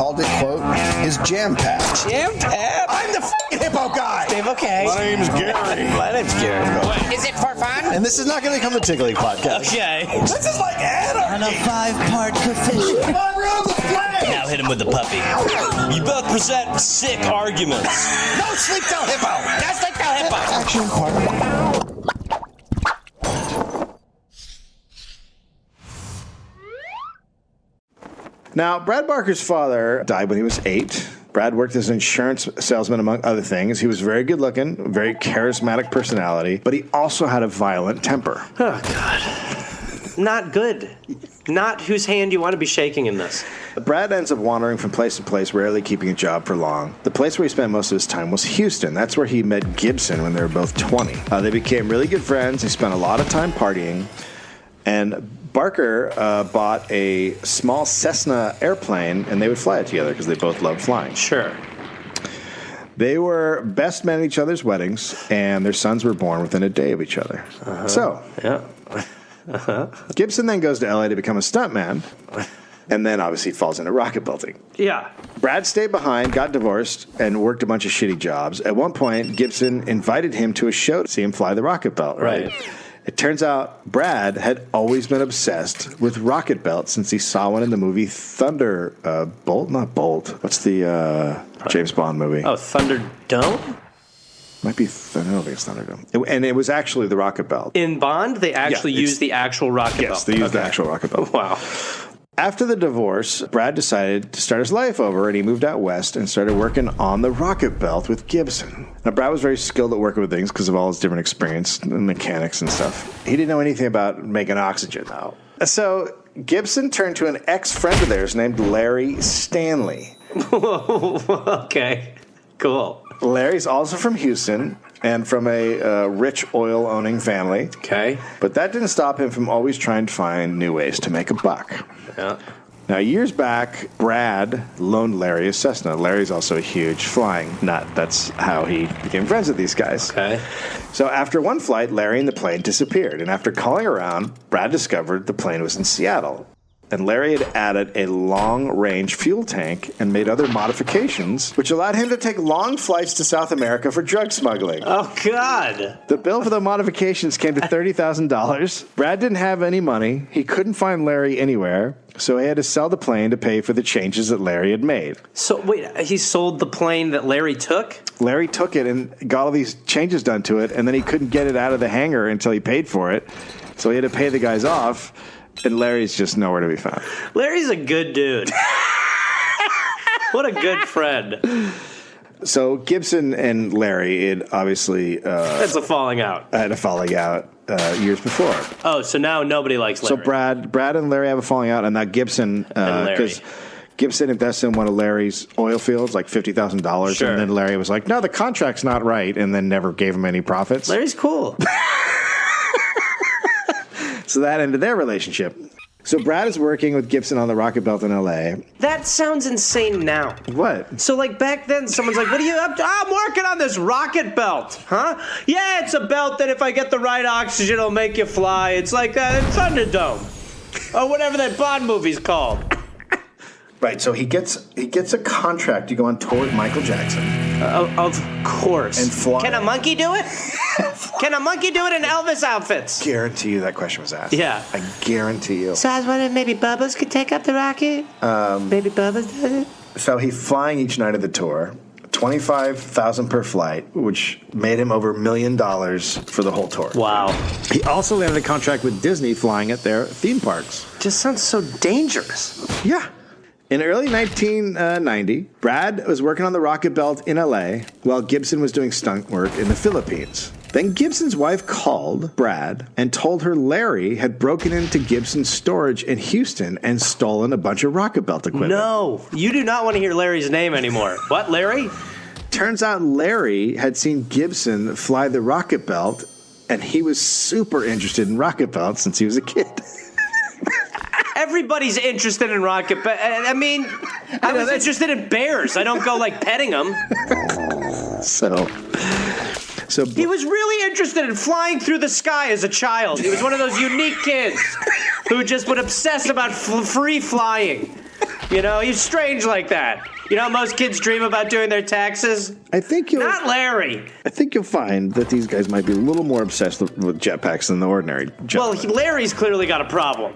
called it, quote, is jam-packed. Jam-packed? I'm the f***ing hippo guy. Dave, okay. My name's Gary. My name's Gary. Is it for fun? And this is not going to become the Tickling Podcast. Okay. This is like anarchy. On a 5-part coefficient. My room's playing. Now hit him with the puppy. You both present sick arguments. No sleep till hippo. No sleep till hippo. Action part. Now, Brad Barker's father died when he was 8. Brad worked as an insurance salesman, among other things. He was very good looking, very charismatic personality, but he also had a violent temper. Oh, God. Not good. Not whose hand you want to be shaking in this. Brad ends up wandering from place to place, rarely keeping a job for long. The place where he spent most of his time was Houston. That's where he met Gibson when they were both 20. They became really good friends. They spent a lot of time partying. And Barker bought a small Cessna airplane, and they would fly it together because they both loved flying. Sure. They were best men at each other's weddings, and their sons were born within a day of each other. So, Gibson then goes to L.A. to become a stuntman, and then obviously falls into rocket belting. Yeah. Brad stayed behind, got divorced, and worked a bunch of shitty jobs. At one point, Gibson invited him to a show to see him fly the rocket belt. Right. It turns out Brad had always been obsessed with rocket belts since he saw one in the movie Thunderbolt. Not Bolt. What's the James Bond movie? Oh, Thunderdome? Might be. I don't think it's Thunderdome. And it was actually the rocket belt. In Bond, they actually used the actual rocket belt. Yes, they used the actual rocket belt. Wow. After the divorce, Brad decided to start his life over, and he moved out west and started working on the rocket belt with Gibson. Now, Brad was very skilled at working with things because of all his different experience and mechanics and stuff. He didn't know anything about making oxygen, though. So Gibson turned to an ex-friend of theirs named Larry Stanley. Okay, cool. Larry's also from Houston and from a rich oil-owning family. Okay. But that didn't stop him from always trying to find new ways to make a buck. Yeah. Now, years back, Brad loaned Larry a Cessna. Larry's also a huge flying nut. That's how he became friends with these guys. Okay. So after one flight, Larry and the plane disappeared. And after calling around, Brad discovered the plane was in Seattle. And Larry had added a long-range fuel tank and made other modifications, which allowed him to take long flights to South America for drug smuggling. Oh, God. The bill for the modifications came to $30,000. Brad didn't have any money. He couldn't find Larry anywhere, so he had to sell the plane to pay for the changes that Larry had made. So, wait, he sold the plane that Larry took? Larry took it and got all these changes done to it, and then he couldn't get it out of the hangar until he paid for it, so he had to pay the guys off. And Larry's just nowhere to be found. Larry's a good dude. What a good friend. So Gibson and Larry had obviously That's a falling out. had a falling out years before. Oh, so now nobody likes Larry. So Brad and Larry have a falling out, and now Gibson, because Gibson invested in one of Larry's oil fields, like $50,000, Sure. and then Larry was like, "No, the contract's not right," and then never gave him any profits. Larry's cool. So that ended their relationship. So Brad is working with Gibson on the rocket belt in L.A. That sounds insane now. What? So, like, back then, someone's like, what are you up to? Oh, I'm working on this rocket belt. Huh? Yeah, it's a belt that if I get the right oxygen, it'll make you fly. It's like Thunderdome. Or whatever that Bond movie's called. Right, so he gets a contract to go on tour with Michael Jackson. Of course. And fly. Can a monkey do it? Can a monkey do it in Elvis outfits? Guarantee you that question was asked. Yeah. I guarantee you. So I was wondering maybe Bubbles could take up the rocket? Maybe Bubbles does it? So he's flying each night of the tour, $25,000 per flight, which made him over $1 million for the whole tour. Wow. He also landed a contract with Disney flying at their theme parks. Just sounds so dangerous. Yeah. In early 1990, Brad was working on the rocket belt in L.A. while Gibson was doing stunt work in the Philippines. Then Gibson's wife called Brad and told her Larry had broken into Gibson's storage in Houston and stolen a bunch of rocket belt equipment. No, you do not want to hear Larry's name anymore. What, Larry? Turns out Larry had seen Gibson fly the rocket belt, and he was super interested in rocket belts since he was a kid. Everybody's interested in rocket, but I mean, I was interested in bears. I don't go like petting them. So He was really interested in flying through the sky as a child. He was one of those unique kids who just would obsess about free flying. You know, he's strange like that. You know, most kids dream about doing their taxes. I think you'll Larry. I think you'll find that these guys might be a little more obsessed with jetpacks than the ordinary Well, gentleman. Larry's clearly got a problem.